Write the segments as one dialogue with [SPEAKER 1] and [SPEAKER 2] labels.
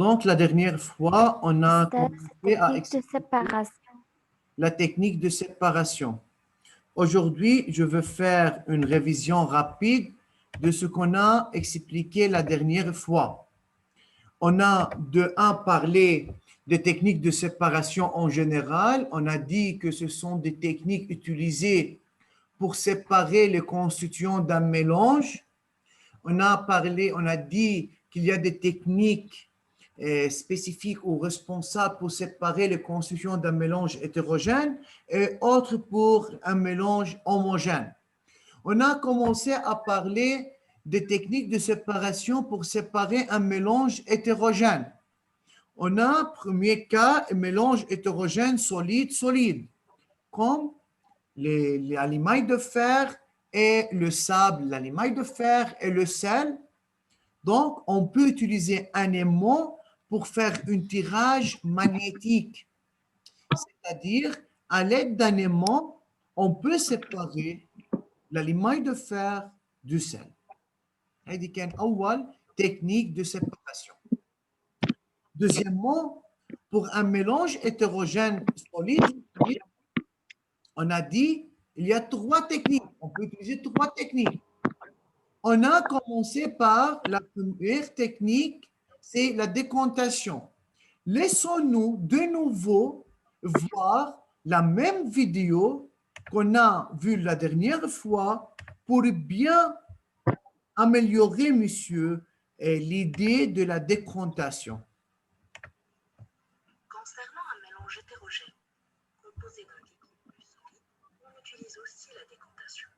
[SPEAKER 1] Donc, la dernière fois, on a commencé à
[SPEAKER 2] technique de séparation.
[SPEAKER 1] la technique de séparation. Aujourd'hui, je veux faire une révision rapide de ce qu'on a expliqué la dernière fois. On a de un parlé des techniques de séparation en général. On a dit que ce sont des techniques utilisées pour séparer les constituants d'un mélange. On a dit qu'il y a des techniques spécifiques ou responsables pour séparer les constituants d'un mélange hétérogène et autres pour un mélange homogène. On a commencé à parler des techniques de séparation pour séparer un mélange hétérogène. On a, premier cas, un mélange hétérogène solide-solide, comme l'émail de fer et le sable, l'émail de fer et le sel. Donc, on peut utiliser un aimant pour faire un tirage magnétique. C'est-à-dire, à l'aide d'un aimant, on peut séparer l'émail de fer du sel. هذه كان أول technique de séparation. Deuxièmement, pour un mélange hétérogène solide, on a dit il y a trois techniques. On peut utiliser trois techniques. On a commencé par la première technique, c'est la décantation. Laissons-nous de nouveau voir la même vidéo qu'on a vue la dernière fois pour bien améliorer, monsieur, l'idée de la décantation.
[SPEAKER 3] Concernant un mélange hétérogène composé d'un liquide plus solide, on utilise aussi la décantation.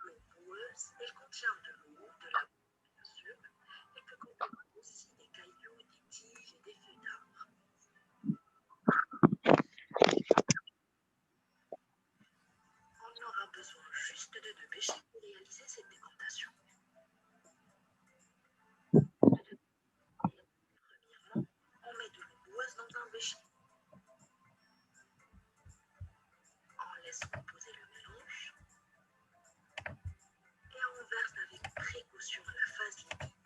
[SPEAKER 3] L'eau boueuse, elle contient de l'eau, de la boue, bien sûr, elle peut contenir aussi des cailloux, des tiges et des feuilles d'arbres. On aura besoin juste de deux béchets pour réaliser cette décantation. Premièrement, on met de l'eau boueuse dans un bécher. On laisse reposer le mélange et on verse avec précaution la phase liquide.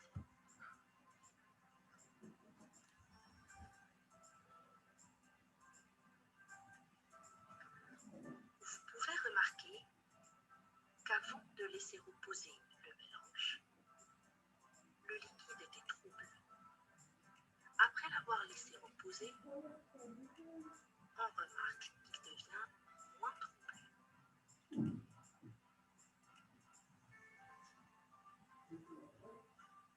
[SPEAKER 3] Vous pouvez remarquer qu'avant de laisser reposer le mélange, le liquide était trouble. Après l'avoir laissé reposer, on remarque qu'il devient moins trouble.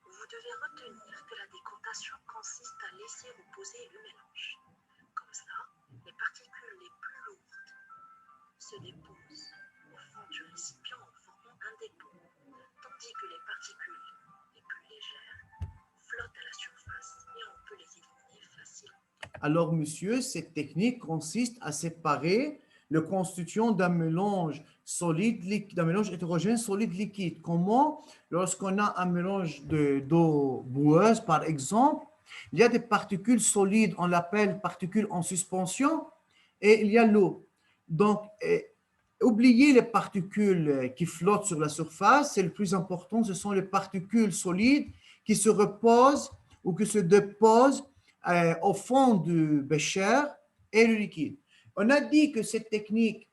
[SPEAKER 3] Vous devez retenir que la décantation consiste à laisser reposer le mélange. Comme ça, les particules les plus lourdes se déposent au fond du récipient en formant un dépôt, tandis que les particules les plus légères flottent à la surface et on peut les éliminer facilement.
[SPEAKER 1] Alors, monsieur, cette technique consiste à séparer le constituant d'un mélange solide, d'un mélange hétérogène solide-liquide. Comment? Lorsqu'on a un mélange d'eau boueuse, par exemple, il y a des particules solides, on l'appelle particules en suspension, et il y a l'eau. Donc, oubliez les particules qui flottent sur la surface, c'est le plus important, ce sont les particules solides qui se reposent ou qui se déposent au fond du bécher et le liquide. On a dit que cette technique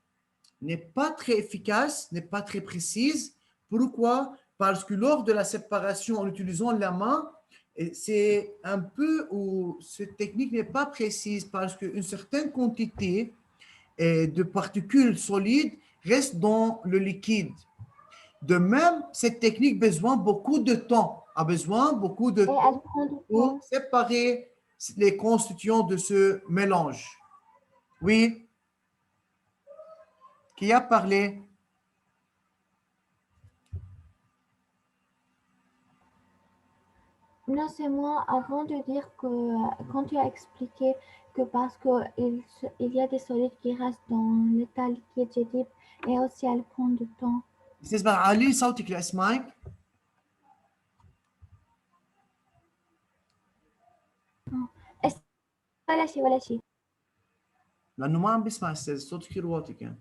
[SPEAKER 1] n'est pas très efficace, n'est pas très précise. Pourquoi? Parce que lors de la séparation en utilisant la main, c'est un peu où cette technique n'est pas précise parce qu'une certaine quantité de particules solides reste dans le liquide. De même, cette technique a besoin beaucoup de temps, pour séparer les constituants de ce mélange. Oui? Qui a parlé?
[SPEAKER 2] Non, c'est moi, avant de dire que quand tu as expliqué que parce qu'il y a des solides qui restent dans l'état liquide, j'ai dit, et aussi elle prend du temps.
[SPEAKER 1] استاذ علي صوتك لاسمعك.
[SPEAKER 2] ولا شيء.
[SPEAKER 1] لانه ما عم بسمع استاذ، الصوت كثير واطي كان.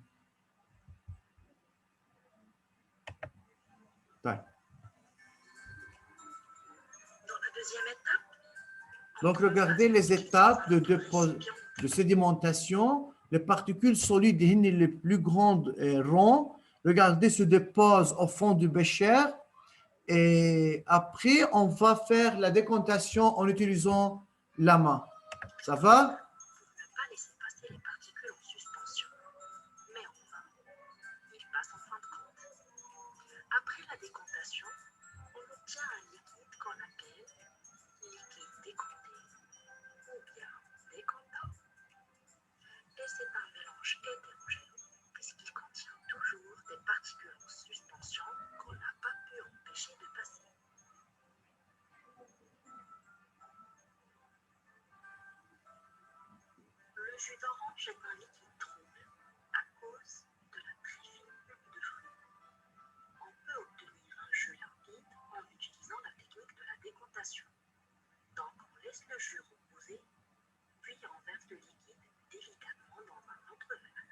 [SPEAKER 1] طيب.
[SPEAKER 3] Deuxième étape.
[SPEAKER 1] Donc, regardez les étapes de sédimentation. Les particules solides, les plus grandes ronds, regardez, se déposent au fond du bécher. Et après, on va faire la décantation en utilisant la main. Ça va?
[SPEAKER 3] Ne pas laisser passer les particules en suspension, mais en vain. Ils passent en fin de compte. Après la décantation, on obtient un liquide qu'on appelle liquide décanté ou bien décantat. Et c'est un mélange hétérogène puisqu'il contient toujours des particules en suspension qu'on n'a pas pu empêcher de passer. Le jus d'orange est un liquide trouble à cause de la très fine pulpe de fruits. On peut obtenir un jus limpide en utilisant la technique de la décantation. Donc on laisse le jus reposer, puis on verse le liquide délicatement dans un autre verre.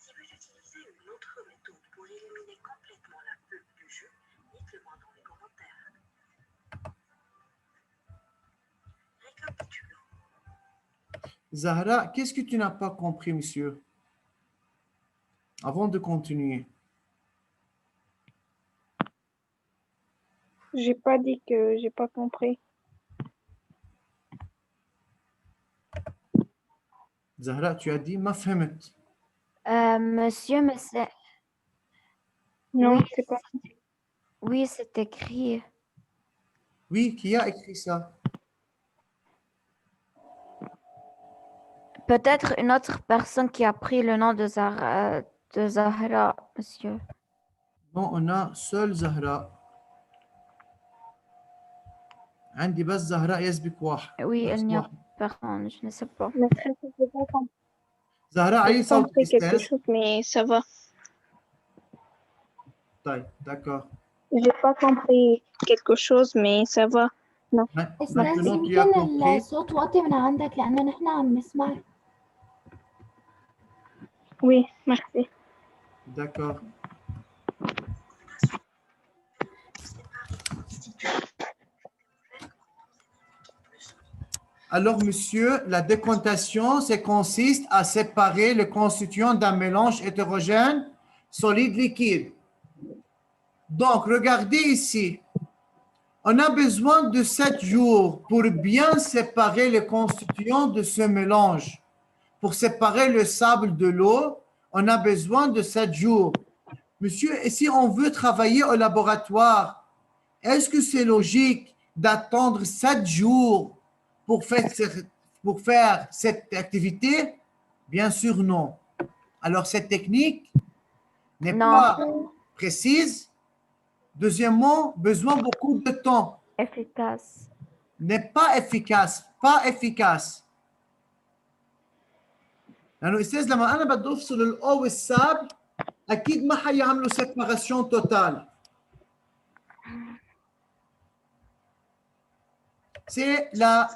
[SPEAKER 3] Si vous utilisez une autre méthode pour éliminer complètement la pulpe du jus, dites-le moi dans les commentaires. Récapitulons.
[SPEAKER 1] Zahra, qu'est-ce que tu n'as pas compris, monsieur? Avant de continuer.
[SPEAKER 4] J'ai pas dit que j'ai pas compris.
[SPEAKER 1] Zahra, tu as dit ma femme.
[SPEAKER 2] Monsieur, mais c'est...
[SPEAKER 4] Non,
[SPEAKER 2] Oui.
[SPEAKER 4] c'est pas.
[SPEAKER 2] Oui, c'est écrit.
[SPEAKER 1] Oui, qui a écrit ça?
[SPEAKER 2] Peut-être une autre personne qui a pris le nom de Zahra, monsieur.
[SPEAKER 1] Non, on a seul Zahra. عندي بس زهراء يسبق واحد.
[SPEAKER 2] Oui,
[SPEAKER 1] بس
[SPEAKER 2] il n'y a
[SPEAKER 1] واحد.
[SPEAKER 2] personne, je ne sais pas.
[SPEAKER 4] Maîtresse, j'ai pas compris.
[SPEAKER 1] زهراء علي
[SPEAKER 4] J'ai
[SPEAKER 1] صوت
[SPEAKER 4] compris quelque
[SPEAKER 1] الأستاذ.
[SPEAKER 4] chose, mais ça va.
[SPEAKER 1] طيب, d'accord.
[SPEAKER 4] J'ai pas compris quelque chose, mais ça va.
[SPEAKER 2] أستاذ
[SPEAKER 1] Maintenant, tu as
[SPEAKER 2] يمكن
[SPEAKER 1] compris.
[SPEAKER 2] الصوت واطي من عندك لأنه نحن عم نسمع.
[SPEAKER 4] Oui, merci.
[SPEAKER 1] D'accord. Alors, monsieur, la décantation, ça consiste à séparer le constituant d'un mélange hétérogène solide-liquide. Donc, regardez ici. On a besoin de 7 jours pour bien séparer les constituants de ce mélange. Pour séparer le sable de l'eau, on a besoin de 7 jours. Monsieur, et si on veut travailler au laboratoire, est-ce que c'est logique d'attendre 7 jours pour faire cette activité? Bien sûr, non. Alors, cette technique n'est
[SPEAKER 2] Non.
[SPEAKER 1] pas précise. Deuxièmement, besoin beaucoup de temps.
[SPEAKER 2] Efficace.
[SPEAKER 1] N'est pas efficace. Pas efficace. لأنه أستاذ لما أنا بدي أفصل الأو والساب أكيد ما حيعملوا séparation totale. C'est la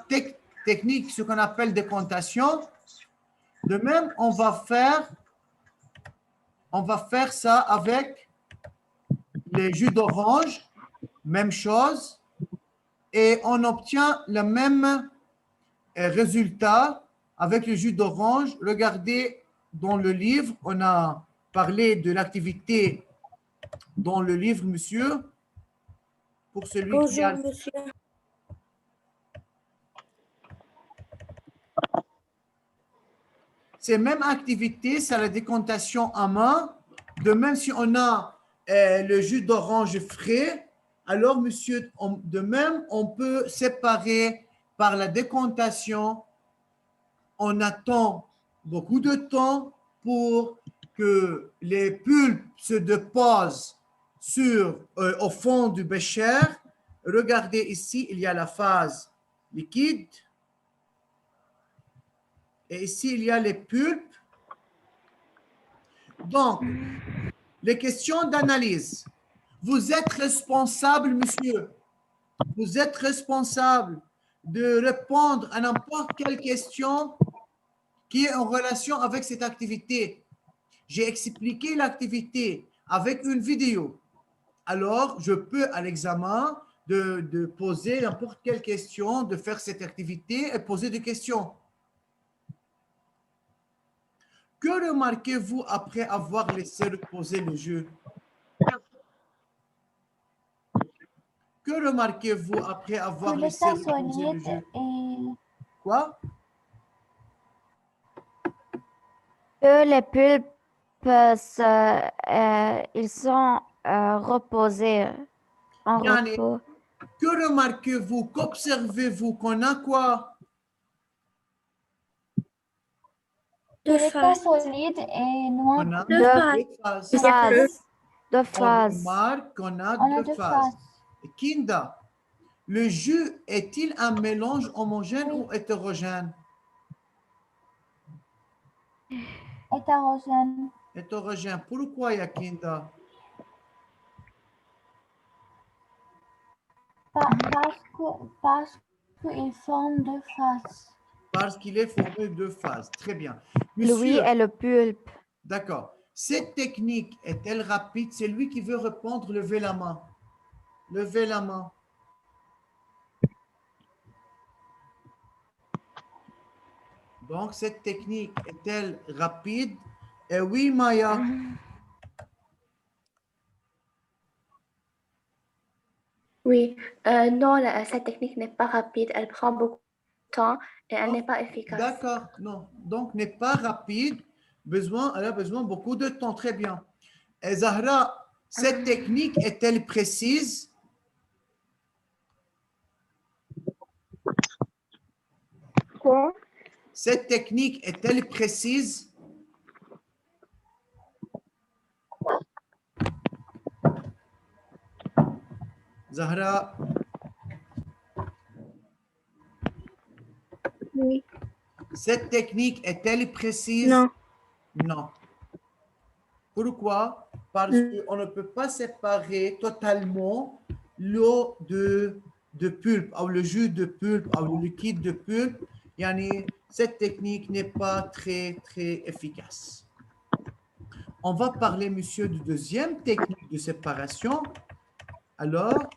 [SPEAKER 1] technique, ce qu'on appelle décantation. De même, on va faire ça avec les jus d'orange, même chose, et on obtient le même résultat avec le jus d'orange. Regardez dans le livre, on a parlé de l'activité dans le livre, monsieur. Pour celui qui a...
[SPEAKER 4] monsieur.
[SPEAKER 1] Ces mêmes activités, c'est la décantation à main. De même, si on a le jus d'orange frais, alors, monsieur, de même, on peut séparer par la décantation. On attend beaucoup de temps pour que les pulpes se déposent au fond du bécher. Regardez ici, il y a la phase liquide. Et ici, il y a les pulpes. Donc, les questions d'analyse. Vous êtes responsable, monsieur. Vous êtes responsable de répondre à n'importe quelle question qui est en relation avec cette activité. J'ai expliqué l'activité avec une vidéo. Alors, je peux, à l'examen, de poser n'importe quelle question, de faire cette activité et poser des questions. Que remarquez-vous après avoir laissé reposer le jeu? Que remarquez-vous après avoir
[SPEAKER 2] Que
[SPEAKER 1] laissé
[SPEAKER 2] l'état
[SPEAKER 1] reposer le
[SPEAKER 2] solide
[SPEAKER 1] jeu?
[SPEAKER 2] et
[SPEAKER 1] Quoi?
[SPEAKER 5] Que les pulpes, ils sont reposés en
[SPEAKER 1] Yani,
[SPEAKER 5] repos.
[SPEAKER 1] que remarquez-vous? Qu'observez-vous? Qu'on a quoi?
[SPEAKER 2] que l'état solide est loin.
[SPEAKER 1] On a
[SPEAKER 5] Deux
[SPEAKER 1] deux phases.
[SPEAKER 5] phases. Deux
[SPEAKER 1] On
[SPEAKER 5] phases.
[SPEAKER 1] remarque qu'on a
[SPEAKER 2] On a
[SPEAKER 1] deux
[SPEAKER 2] deux
[SPEAKER 1] phases.
[SPEAKER 2] faces.
[SPEAKER 1] Kinda, le jus est-il un mélange homogène
[SPEAKER 2] Oui.
[SPEAKER 1] ou hétérogène?
[SPEAKER 2] Hétérogène.
[SPEAKER 1] Hétérogène. Pourquoi, Yakinda?
[SPEAKER 2] Parce qu'ils forment deux faces.
[SPEAKER 1] Parce qu'il est formé de deux phases. Très bien.
[SPEAKER 5] L'ouïe
[SPEAKER 1] Monsieur,
[SPEAKER 5] et le pulpe.
[SPEAKER 1] d'accord. Cette technique est-elle rapide? C'est lui qui veut répondre, levez la main. Levez la main. Donc, cette technique est-elle rapide? Eh oui, Maya.
[SPEAKER 6] Oui, non, cette technique n'est pas rapide, elle prend beaucoup de temps et elle n'est pas efficace.
[SPEAKER 1] D'accord, non. Donc, n'est pas rapide. Elle a besoin beaucoup de temps. Très bien. Et Zahra, cette technique est-elle précise?
[SPEAKER 4] Quoi?
[SPEAKER 1] Cette technique est-elle précise? Zahra,
[SPEAKER 4] Oui.
[SPEAKER 1] cette technique est-elle précise?
[SPEAKER 4] Non.
[SPEAKER 1] Non. Pourquoi? Parce qu'on ne peut pas séparer totalement l'eau de pulpe, ou le jus de pulpe, ou le liquide de pulpe. Yani, cette technique n'est pas très efficace. On va parler, monsieur, de deuxième technique de séparation. Alors,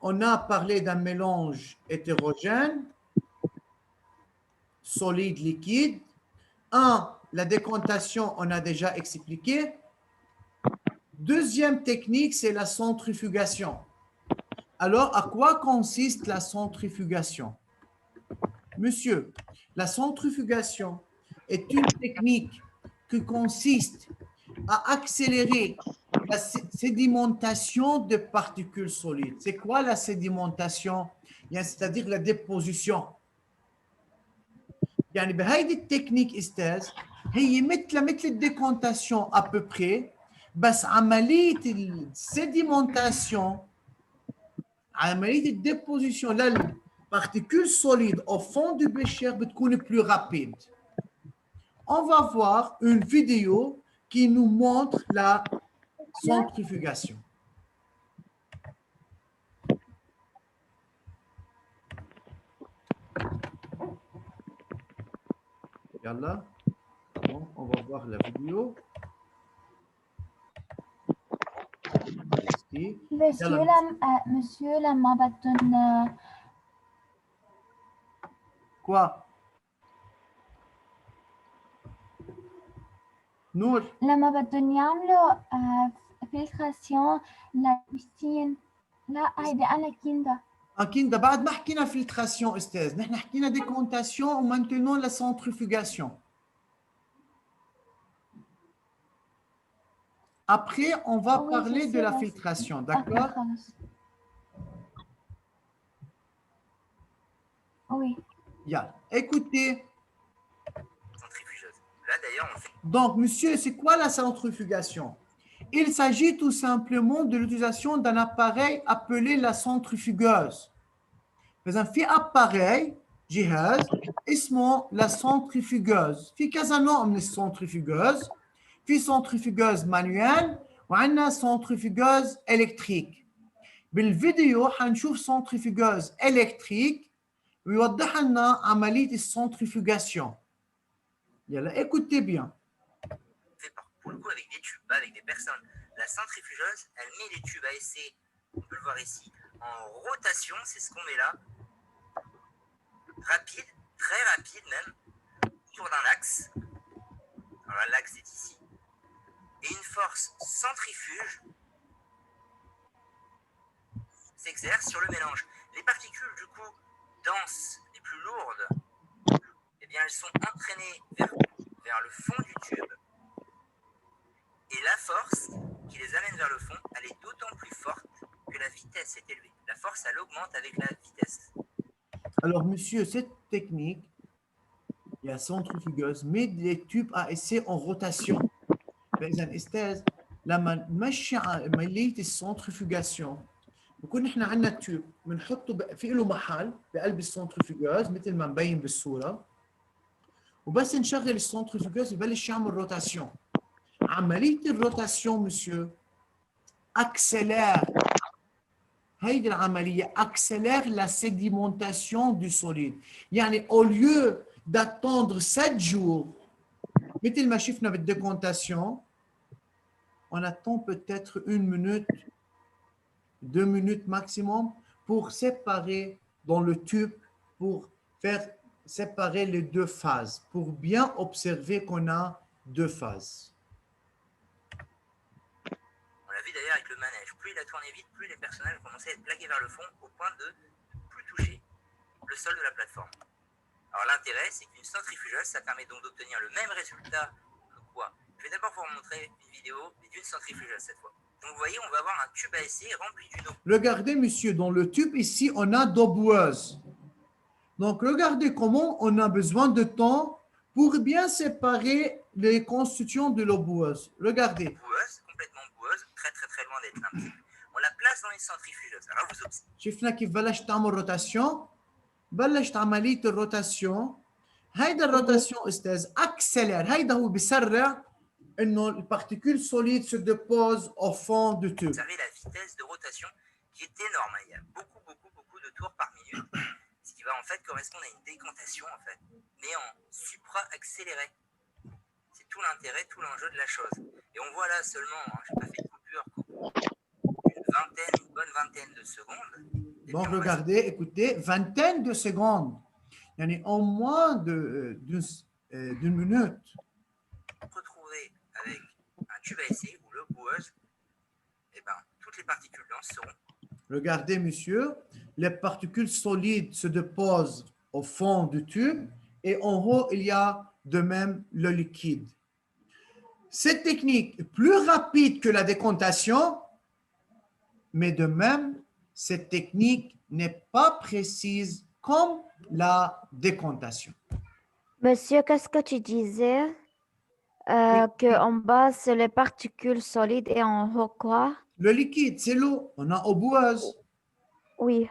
[SPEAKER 1] on a parlé d'un mélange hétérogène, solide, liquide. La décantation, on a déjà expliqué. Deuxième technique, c'est la centrifugation. Alors, à quoi consiste la centrifugation? Monsieur, la centrifugation est une technique qui consiste à accélérer la sédimentation de particules solides. C'est quoi la sédimentation? C'est-à-dire la déposition. يعني بهيدي التكنيك استاذ هي مثل الديكونتاسيون à peu près بس عمليه السيديمونتاسيون عمليه الديبوزيشن للبارتيكول solide au fond du bécher بتكون plus rapide. On va voir une vidéo qui nous montre la centrifugation. Yallah. Bon, on va voir la vidéo. Ici.
[SPEAKER 2] Monsieur, لما بدهم
[SPEAKER 1] Quoi? نور.
[SPEAKER 2] لما بدهم يعملوا فلتراسيون للبستين. لا هيدي أنا كيندا.
[SPEAKER 1] Kinda, بعد ما حكينا filtration استاذ، نحن حكينا décontation ou maintenant la centrifugation. Après, on va parler de la filtration, d'accord?
[SPEAKER 2] Oui.
[SPEAKER 1] Yeah. Écoutez.
[SPEAKER 7] Centrifugeuse. Là, d'ailleurs, on fait...
[SPEAKER 1] Donc, monsieur, c'est quoi la centrifugation? Il s'agit tout simplement de l'utilisation d'un appareil appelé la centrifugeuse. في appareil جهاز اسمه la centrifugeuse. في كذا نوع من السنتريفيغوز. في centrifugeuse manuelle وعندنا centrifugeuse électrique. بالفيديو حنشوف centrifugeuse électrique ويوضح لنا عملية السنتريفugation. يلا écoutez bien.
[SPEAKER 7] Fait pour le coup avec des tubes, pas avec des personnes. La centrifugeuse, elle met les tubes à essai, on peut le voir ici, en rotation, c'est ce qu'on met là. Rapide, très rapide même, autour d'un axe. Alors là, l'axe est ici. Et une force centrifuge s'exerce sur le mélange. Les particules, du coup, denses, les plus lourdes, eh bien, elles sont entraînées vers le fond du tube. Et la force qui les amène vers le fond, elle est d'autant plus forte que la vitesse est élevée. La force, elle augmente avec la vitesse.
[SPEAKER 1] Alors, monsieur, cette technique, il y a centrifugeuse, met les tubes à essai en rotation. فإذا أستاذ لما نمشي عملية السنترفيوجاسيون بكون نحن عندنا تيوب بنحطه في له محل بقلب السنترفيوجاز مثل ما مبين بالصورة وبس نشغل السنترفيوجاز يبلش يعمل روتاسيون. عملية الروتاسيون مسيو accélère هيدي العملية accélère la sédimentation du solide. يعني au lieu d'attendre 7 jours مثل ما شفنا بالديكونتاسيون on attend peut-être 1 minute, 2 minutes maximum pour séparer dans le tube, pour faire séparer les deux phases, pour bien observer qu'on a deux phases.
[SPEAKER 7] On l'a vu d'ailleurs avec le manège. Plus il a tourné vite, plus les personnages commençaient à être plaqués vers le fond au point de ne plus toucher le sol de la plateforme. Alors l'intérêt, c'est qu'une centrifugeuse, ça permet donc d'obtenir le même résultat que quoi? Je vais d'abord vous montrer une vidéo d'une centrifugeuse cette fois. Donc vous voyez, on va avoir un tube à essai rempli d'une eau.
[SPEAKER 1] Regardez, monsieur, dans le tube ici, on a d'eau boueuse. Donc regardez comment on a besoin de temps pour bien séparer les constituants de l'eau boueuse. Regardez.
[SPEAKER 7] Boueuse, complètement boueuse, très loin d'être limpide. On la place dans une centrifugeuse. Alors vous observez.
[SPEAKER 1] شفنا كيف بلشت تعمل روتاسيون؟ بلشت عملية الروتاسيون. هيدا الروتاسيون استاذ اكسلر، هيدا هو بيسرع انه البارتيكول solide se dépose au fond du tube.
[SPEAKER 7] Vous savez la vitesse de rotation qui est énorme. Il y a beaucoup de tours par minute, ce qui va en fait correspondre à une décantation en fait, mais en supra-accéléré. C'est tout l'intérêt, tout l'enjeu de la chose. Et on voit là seulement, je n'ai pas fait de coupure, une bonne vingtaine de secondes.
[SPEAKER 1] Donc regardez, écoutez, vingtaine de secondes. Yani en moins d'une minute.
[SPEAKER 7] Retrouver avec un tube à essai ou l'eau boueuse, eh ben, toutes les particules denses seront.
[SPEAKER 1] Regardez, monsieur, les particules solides se déposent au fond du tube et en haut, il y a de même le liquide. Cette technique est plus rapide que la décantation, mais de même, cette technique n'est pas précise comme la décantation.
[SPEAKER 5] Monsieur, qu'est-ce que tu disais? Qu'en bas, c'est les particules solides et en haut, quoi?
[SPEAKER 1] Le liquide, c'est l'eau. On a eau boueuse.
[SPEAKER 5] Oui.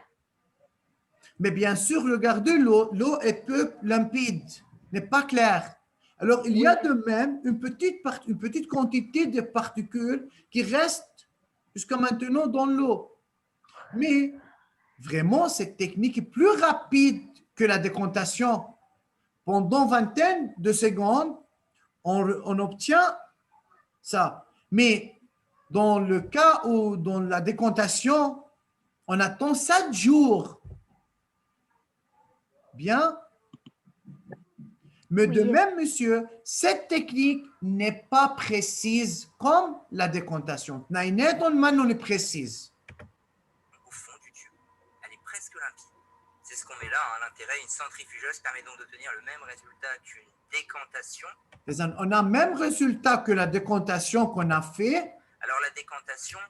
[SPEAKER 1] Mais bien sûr, regardez l'eau. L'eau est peu limpide, n'est pas claire. Alors, il y a de même une petite quantité de particules qui restent jusqu'à maintenant dans l'eau. Mais vraiment, cette technique est plus rapide que la décantation. Pendant vingtaine de secondes, on obtient ça. Mais dans le cas où, dans la décantation, on attend 7 jours. Bien. Mais de même, monsieur, cette technique n'est pas précise comme la décantation. On est précise.
[SPEAKER 7] Au fond du tube, elle est presque limpide. C'est ce qu'on met là, hein, l'intérêt. Une centrifugeuse permet donc d'obtenir le même résultat qu'une décantation.
[SPEAKER 1] On a le même résultat que la décantation qu'on a fait.
[SPEAKER 7] Alors la décantation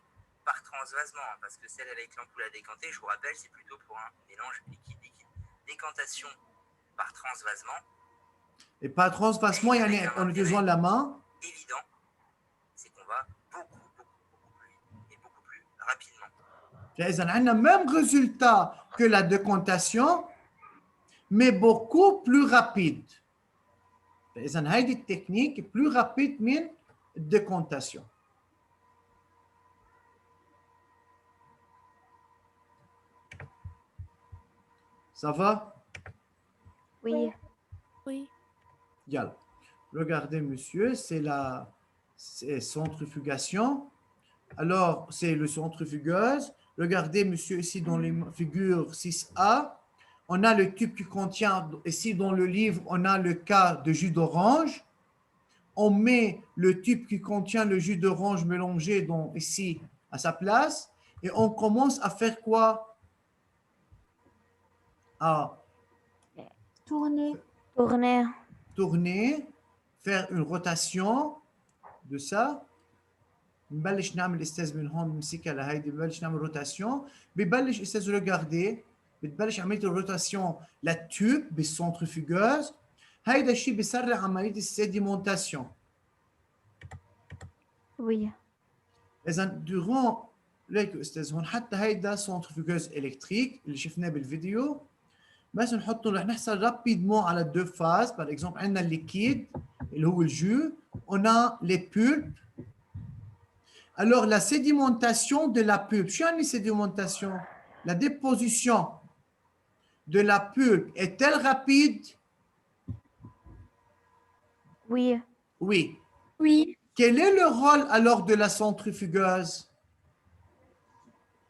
[SPEAKER 7] par transvasement, hein, parce que celle avec l'ampoule à décanter, je vous rappelle, c'est plutôt pour un mélange liquide-liquide. Décantation par transvasement.
[SPEAKER 1] Et par transvasement, il y a en utilisant la main.
[SPEAKER 7] Évident, c'est qu'on va beaucoup plus vite et beaucoup plus rapidement.
[SPEAKER 1] On a le même résultat que la décantation, mais beaucoup plus rapide. إذن هذه التكنيك plus rapide من الديكونتاسيون. Ça va?
[SPEAKER 5] Oui.
[SPEAKER 8] Oui.
[SPEAKER 1] Yalla. Regardez, monsieur, c'est la centrifugation. Alors, c'est le centrifugeuse. Regardez, monsieur, ici dans les figures 6A, on a le tube qui contient, ici dans le livre, on a le cas de jus d'orange. On met le tube qui contient le jus d'orange mélangé ici à sa place et on commence à faire quoi? À
[SPEAKER 2] Tourner.
[SPEAKER 5] Tourner.
[SPEAKER 1] tourner, faire une rotation de ça. نبلش نعمل استاذ من هون بنمسكها لهيدي ببلش نعمل روتاسيون ببلش استاذ ريغاردي بتبلش عمليه الروتاسيون للتوب بالسنترفيغوز هيدا الشيء بيسرع عمليه السيديمونتاسيون.
[SPEAKER 5] Oui.
[SPEAKER 1] اذا دورون ليك استاذ هون حتى هيدا سنترفيغوز الكتريك اللي شفناه بالفيديو بس نحطه رح نحصل رابيدمون على دو فاز. par exemple عندنا الليكيد اللي هو الجو on a les pulpes. Alors, la sédimentation de la pulpe, je suis sédimentation, la déposition de la pulpe est-elle rapide?
[SPEAKER 5] Oui.
[SPEAKER 1] Oui.
[SPEAKER 6] Oui.
[SPEAKER 1] Quel est le rôle alors de la centrifugeuse?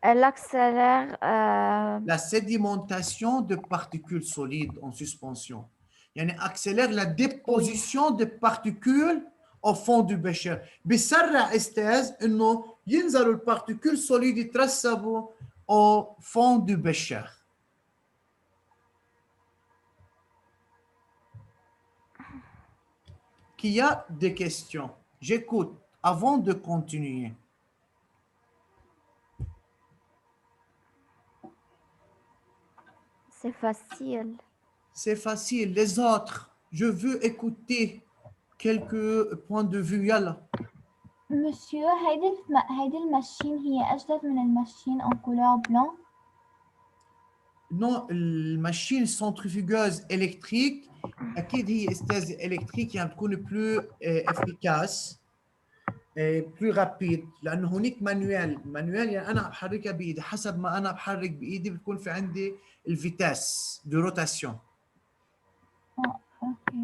[SPEAKER 5] Elle accélère.
[SPEAKER 1] La sédimentation de particules solides en suspension. يعني accélère la déposition de particules au fond du bécher. بيسرع استاذ انه ينزلوا البارتيكول سوليد يترسبوا au fond du bécher. Qui a des questions? J'écoute avant de continuer.
[SPEAKER 5] C'est facile.
[SPEAKER 1] C'est facile. Les autres, je veux écouter quelques points de vue. يلا.
[SPEAKER 2] Monsieur, هيدي الماشين هي أجدد من الماشين en couleur blanc.
[SPEAKER 1] Non, الماشين centrifugeuse électrique أكيد هي استاذ électrique يعني تكون plus efficace et plus rapide لأنه هونيك مانويل يعني أنا بحركها بإيدي حسب ما أنا بحرك بإيدي بتكون في عندي الفيتاس de rotation.
[SPEAKER 2] Ok.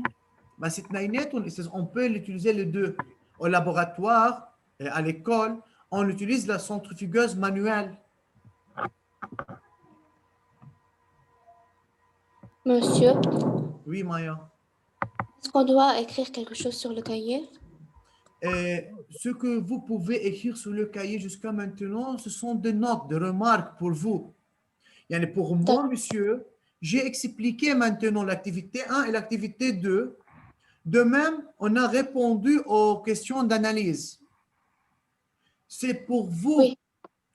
[SPEAKER 1] بس اثنيناتهم استاذ on peut l'utiliser les deux. Au laboratoire et à l'école on utilise la centrifugeuse manuelle.
[SPEAKER 6] Monsieur,
[SPEAKER 1] Oui, Maya.
[SPEAKER 6] est-ce qu'on doit écrire quelque chose sur le cahier?
[SPEAKER 1] Ce que vous pouvez écrire sur le cahier jusqu'à maintenant, ce sont des notes, des remarques pour vous. Yani pour moi, monsieur, j'ai expliqué maintenant l'activité 1 et l'activité 2. De même, on a répondu aux questions d'analyse. C'est pour vous,
[SPEAKER 6] Oui.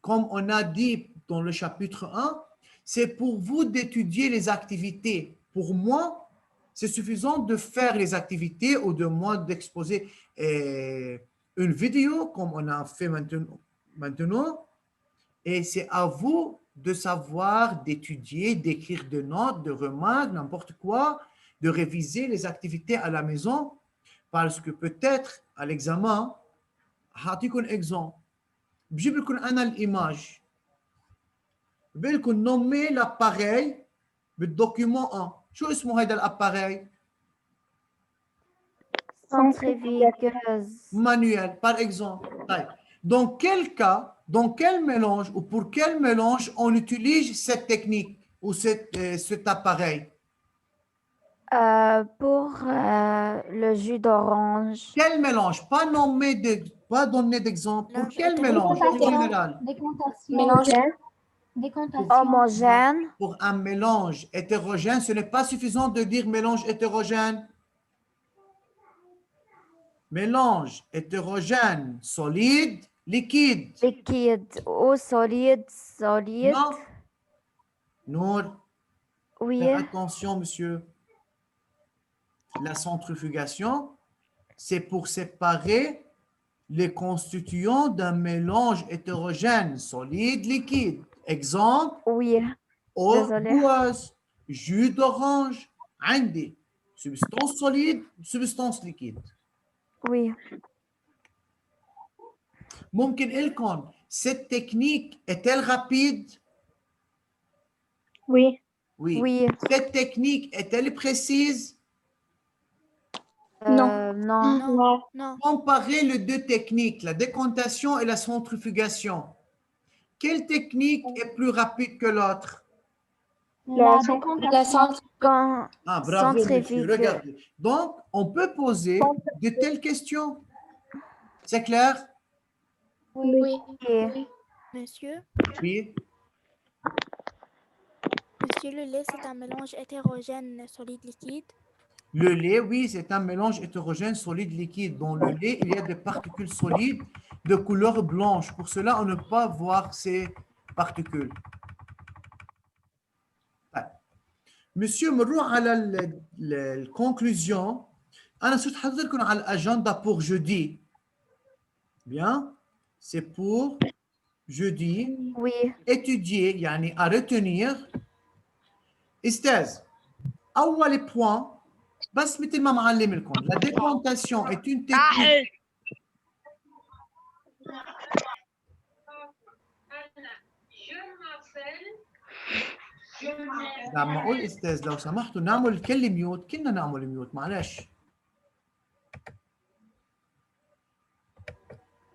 [SPEAKER 1] comme on a dit dans le chapitre 1, c'est pour vous d'étudier les activités. Pour moi, c'est suffisant de faire les activités ou de moi d'exposer une vidéo comme on a fait maintenant. Et c'est à vous de savoir, d'étudier, d'écrire des notes, de remarques, n'importe quoi, de réviser les activités à la maison parce que peut-être à l'examen, هعطيكم exemple. بجيب لكم أنا الإيماج. بقول لكم nommer l'appareil بالdocument 1. شو اسمه هذا الاباريل؟
[SPEAKER 5] Centrifugeuse.
[SPEAKER 1] Manuel, par exemple. طيب. Dans quel cas, dans quel mélange ou pour quel mélange on utilise cette technique ou cet appareil?
[SPEAKER 5] Pour le jus d'orange.
[SPEAKER 1] Quel mélange? Pas donner d'exemple. Pour quel mélange en général?
[SPEAKER 2] Décontation.
[SPEAKER 5] Homogène.
[SPEAKER 1] Pour un mélange hétérogène, ce n'est pas suffisant de dire mélange hétérogène. Mélange hétérogène, solide, liquide.
[SPEAKER 5] Liquide ou solide.
[SPEAKER 1] Non. Nour.
[SPEAKER 5] Oui.
[SPEAKER 1] Faites attention, monsieur. La centrifugation, c'est pour séparer les constituants d'un mélange hétérogène, solide, liquide. Exemple,
[SPEAKER 5] Oui.
[SPEAKER 1] eau boueuse, jus d'orange, عندي substance solide, substance liquide.
[SPEAKER 5] Oui.
[SPEAKER 1] ممكن لكم cette technique est-elle rapide?
[SPEAKER 4] Oui.
[SPEAKER 1] Oui.
[SPEAKER 5] Oui.
[SPEAKER 1] Cette technique est-elle précise?
[SPEAKER 5] Non.
[SPEAKER 4] Non.
[SPEAKER 1] Comparez les deux techniques, la décantation et la centrifugation. Quelle technique est plus rapide que l'autre?
[SPEAKER 2] La
[SPEAKER 4] La
[SPEAKER 2] décantation.
[SPEAKER 5] Quand
[SPEAKER 1] Ah, bravo, monsieur.
[SPEAKER 5] centrifuge.
[SPEAKER 1] Regardez. Donc, on peut poser de telles questions. C'est clair?
[SPEAKER 6] Oui.
[SPEAKER 8] Monsieur,
[SPEAKER 1] Oui.
[SPEAKER 8] monsieur, le lait, c'est un mélange hétérogène solide-liquide.
[SPEAKER 1] Le lait, oui, c'est un mélange hétérogène solide-liquide. Dans le lait, il y a des particules solides de couleur blanche. Pour cela, on ne peut pas voir ces particules. طيب. Monsieur, بنروح على الكونكلوزيون. أنا صرت حاطط لكم على الأجندة pour jeudi. Bien. C'est pour jeudi.
[SPEAKER 5] Oui.
[SPEAKER 1] Étudier, يعني à retenir. أستاذ، أول point بس مثل ما معلم لكم. La décantation est une technique. لما اقول استاذ لو سمحتوا نعمل الكل ميوت، كنا نعمل ميوت، معلش.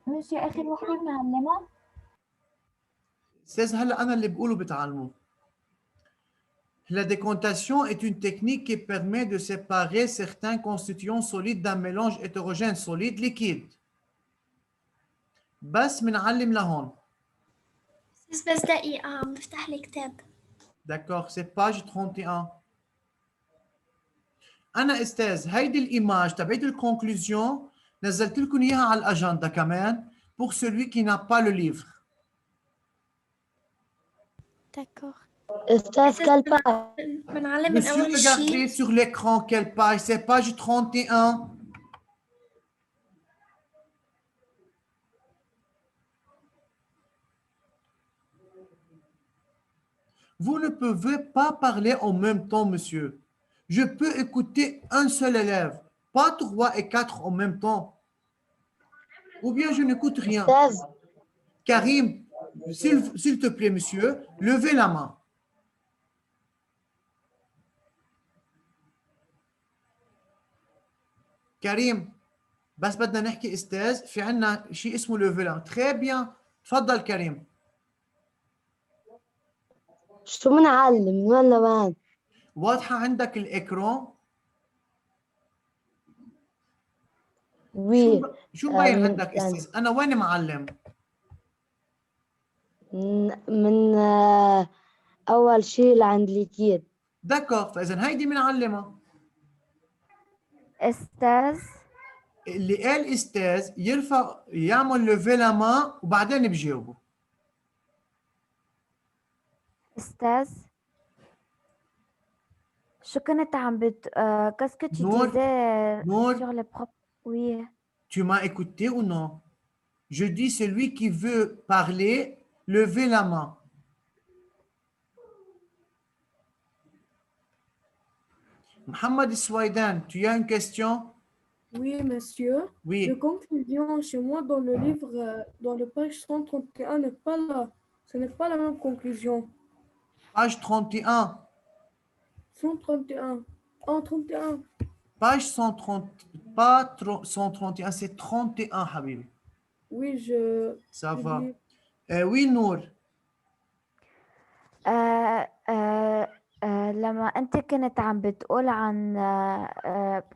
[SPEAKER 2] Monsieur, آخر وحدة معلمة.
[SPEAKER 1] استاذ هلا انا اللي بقوله بتعلموا. La décantation est une technique qui permet de séparer certains constituants solides d'un mélange hétérogène solide liquide. بس بنعلم لهون.
[SPEAKER 6] بس دقيقة عم بفتح الكتاب.
[SPEAKER 1] D'accord, c'est page 31. أنا أستاذ هيدي الإيماج تبعت الكونكلوزيون نزلت لكم إياها على الأجندة كمان pour celui qui n'a pas le livre.
[SPEAKER 8] D'accord.
[SPEAKER 9] أستاذ quelle page?
[SPEAKER 6] بنعلم من
[SPEAKER 1] Monsieur,
[SPEAKER 6] أول
[SPEAKER 1] regardez
[SPEAKER 6] شيء.
[SPEAKER 1] sur l'écran quelle page, c'est page 31. Vous ne pouvez pas parler en même temps, monsieur. Je peux écouter un seul élève, pas 3 et 4 en même temps. Ou bien je n'écoute rien.
[SPEAKER 9] أستاذ
[SPEAKER 1] Karim, s'il te plaît, monsieur, levez la main. كريم بس بدنا نحكي استاذ في عنا شيء اسمه لوفيلا. تري بيان، تفضل كريم.
[SPEAKER 9] شو بنعلم من وين لوين؟
[SPEAKER 1] واضحه عندك الاكران؟
[SPEAKER 9] وي
[SPEAKER 1] شو مبين
[SPEAKER 9] من
[SPEAKER 1] عندك استاذ؟ انا وين معلم؟
[SPEAKER 9] من أول شيء لعند ليكيد.
[SPEAKER 1] دكور، فاذا هيدي بنعلمها.
[SPEAKER 5] أستاذ.
[SPEAKER 1] اللي قال استاذ يرفع يعمل لوفي لا مان وبعدين بجاوبه.
[SPEAKER 5] أستاذ شو كنت عم qu'est-ce que tu
[SPEAKER 1] Nour,
[SPEAKER 5] disais
[SPEAKER 1] Nour,
[SPEAKER 5] sur les propres. Oui.
[SPEAKER 1] tu m'as écouté ou non? Je dis celui qui veut parler, levez la main. Mohamed Swaidan, tu as une question?
[SPEAKER 10] Oui, monsieur.
[SPEAKER 1] Oui.
[SPEAKER 10] La conclusion chez moi dans le livre, dans le page 131, n'est pas là. Ce n'est pas la même conclusion.
[SPEAKER 1] Page 31.
[SPEAKER 10] 131. En 31.
[SPEAKER 1] Page 130, pas 131, c'est 31, Habibi.
[SPEAKER 10] Oui,
[SPEAKER 1] Ça va. Oui, Nour.
[SPEAKER 5] لما أنت كنت عم بتقول عن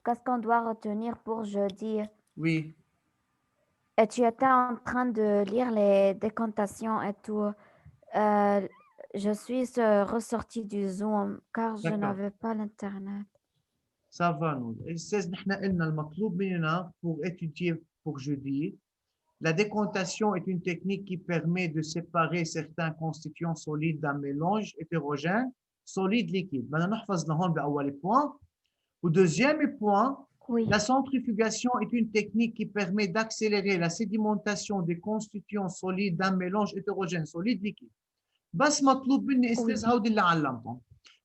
[SPEAKER 5] qu'est-ce qu'on doit retenir pour jeudi.
[SPEAKER 1] Oui.
[SPEAKER 5] Et tu étais en train de lire les décantations et tout. Je suis ressortie du Zoom car je n'avais pas l'internet.
[SPEAKER 1] Ça va, Nour. استاذ نحن قلنا المطلوب مننا pour étudier pour jeudi. La décantation est une technique qui permet de séparer certains constituants solides d'un mélange hétérogène solide liquide. بدنا نحفظ لهون بأول point. Au deuxième point,
[SPEAKER 5] oui.
[SPEAKER 1] La centrifugation est une technique qui permet d'accélérer la sédimentation des constituants solides d'un mélange hétérogène solide liquide. بس مطلوب مني استاذ هودي اللي علمتهم.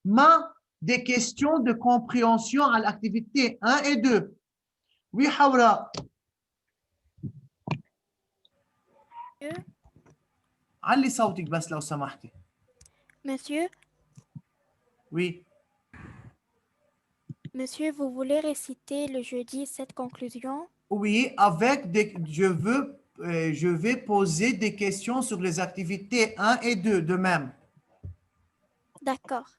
[SPEAKER 1] ما des questions de compréhension à l'activité 1 et 2. Oui, حوراء. علي صوتك بس لو سمحتي.
[SPEAKER 8] Monsieur?
[SPEAKER 1] Oui.
[SPEAKER 8] Monsieur, vous voulez réciter le jeudi cette conclusion?
[SPEAKER 1] Oui, avec des... Je veux je vais poser des questions sur les activités 1 et 2 de même.
[SPEAKER 8] D'accord.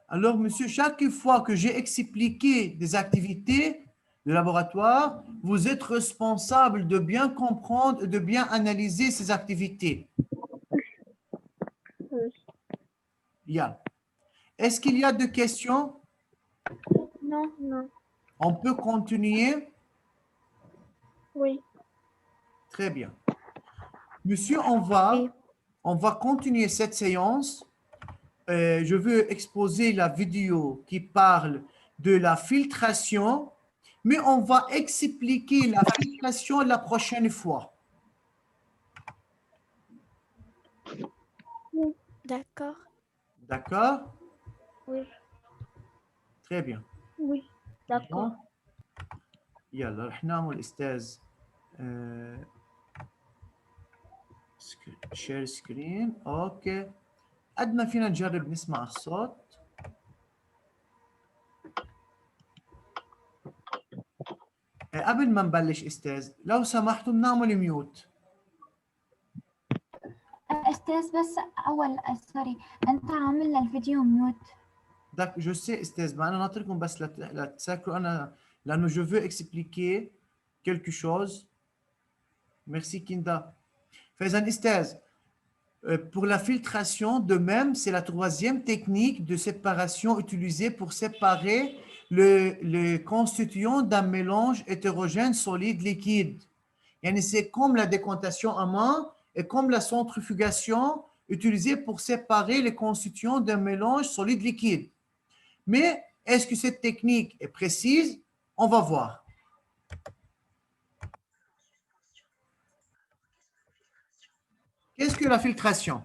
[SPEAKER 1] Alors, monsieur, chaque fois que j'ai expliqué des activités de laboratoire, vous êtes responsable de bien comprendre et de bien analyser ces activités. Bien. Est-ce qu'il y a des questions?
[SPEAKER 6] Non, non.
[SPEAKER 1] On peut continuer?
[SPEAKER 6] Oui.
[SPEAKER 1] Très bien. Monsieur, on va continuer cette séance. Je veux exposer la vidéo qui parle de la filtration, mais on va expliquer la filtration la prochaine fois.
[SPEAKER 8] D'accord.
[SPEAKER 1] D'accord?
[SPEAKER 6] Oui.
[SPEAKER 1] Très bien.
[SPEAKER 6] Oui. D'accord.
[SPEAKER 1] يلا رح نعمل استاذ شير سكرين. اوكي، قد ما فينا نجرب نسمع الصوت. قبل ما نبلش استاذ لو سمحتوا بنعمل ميوت.
[SPEAKER 2] أستاذ بس أول سوري، أنت عامل الفيديو ميوت.
[SPEAKER 1] داك جو سي استاذ، ما انا ناطركم بس لتسكروا انا لانه جو فو اكسبليكي quelque chose. Merci Kinda. فاذا استاذ pour la filtration, de même, c'est la troisième technique de séparation utilisée pour séparer le constituant d'un mélange hétérogène solide-liquide. C'est comme la décantation à main et comme la centrifugation utilisée pour séparer les constituants d'un mélange solide-liquide. Mais est-ce que cette technique est précise? On va voir. Qu'est-ce que la filtration?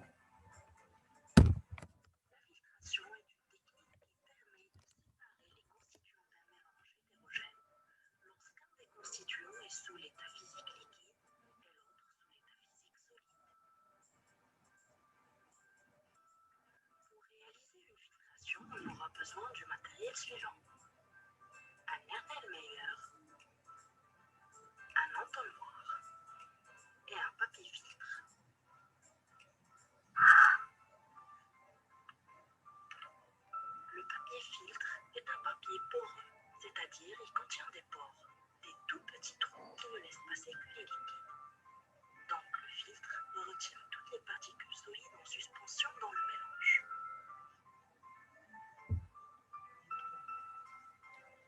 [SPEAKER 3] On aura besoin du matériel suivant: un Erlenmeyer, un entonnoir et un papier filtre. Le papier filtre est un papier poreux, c'est-à-dire il contient des pores, des tout petits trous qui ne laissent passer que les liquides. Donc le filtre retient toutes les particules solides en suspension dans le mélange.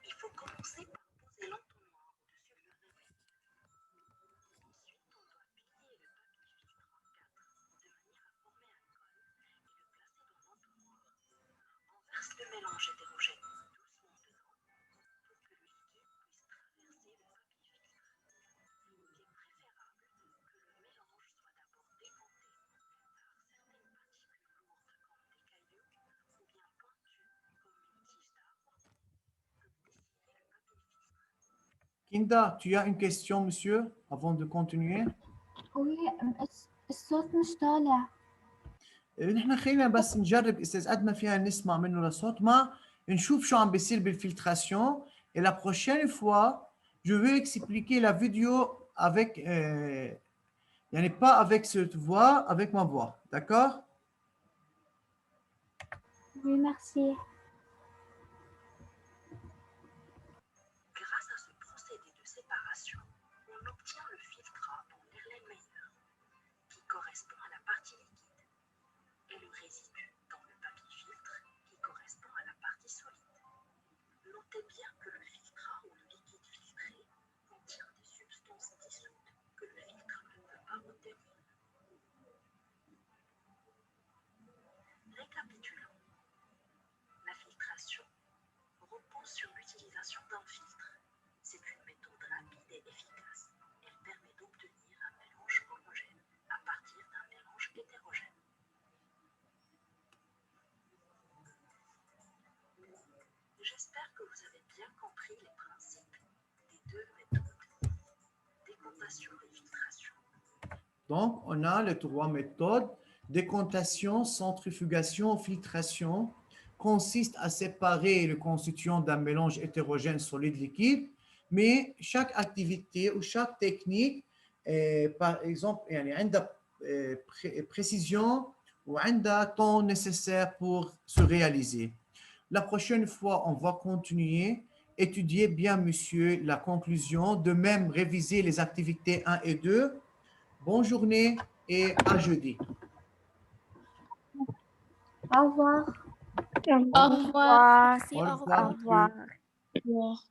[SPEAKER 3] Il faut commencer par poser l'entonnoir au-dessus du réveil. Ensuite, on doit plier le papier filtre en 4 de manière à former un col et le placer dans l'entonnoir. On verse le mélange hétérogène doucement dedans pour que le liquide puisse traverser le papier filtre. Il est préférable que le mélange soit d'abord décanté, car certaines particules lourdes comme des cailloux ou bien pointues comme une tige d'arbre
[SPEAKER 1] Kinda, tu as une question, monsieur, avant de continuer?
[SPEAKER 2] Oui, الصوت مش طالع.
[SPEAKER 1] نحن خلينا بس نجرب استاذ قد ما فينا نسمع منه لصوت ما نشوف شو عم بيصير بالفلتration. Et la prochaine fois, je vais expliquer la vidéo avec, pas avec cette voix, avec ma voix. D'accord?
[SPEAKER 2] Oui, merci.
[SPEAKER 3] Grâce à ce procédé de séparation, on obtient le filtrat en Erlenmeyer, qui correspond à la partie liquide, et le résidu dans le papier filtre, qui correspond à la partie solide. Notez bien que le filtrat ou le liquide filtré contient des substances dissoutes que le filtre ne peut pas retenir. Récapitulons. La filtration repose sur l'utilisation d'un filtre. C'est une méthode rapide et efficace. Elle permet d'obtenir un mélange homogène à partir d'un mélange hétérogène. J'espère que vous avez bien compris les principes des deux méthodes, décantation et filtration.
[SPEAKER 1] Donc, on a les trois méthodes. Décantation, centrifugation, filtration consiste à séparer le constituant d'un mélange hétérogène solide-liquide. mais chaque activité ou chaque technique, par exemple, يعني عندها précision ou عندها temps nécessaire pour se réaliser. La prochaine fois, on va continuer. Étudiez bien, monsieur, la conclusion. De même, réviser les activités 1 et 2. Bonne journée et à jeudi.
[SPEAKER 2] Au revoir.
[SPEAKER 4] Au revoir.
[SPEAKER 5] Au revoir.
[SPEAKER 8] Merci,
[SPEAKER 1] Au
[SPEAKER 8] au
[SPEAKER 1] revoir.
[SPEAKER 8] revoir.
[SPEAKER 5] Au revoir.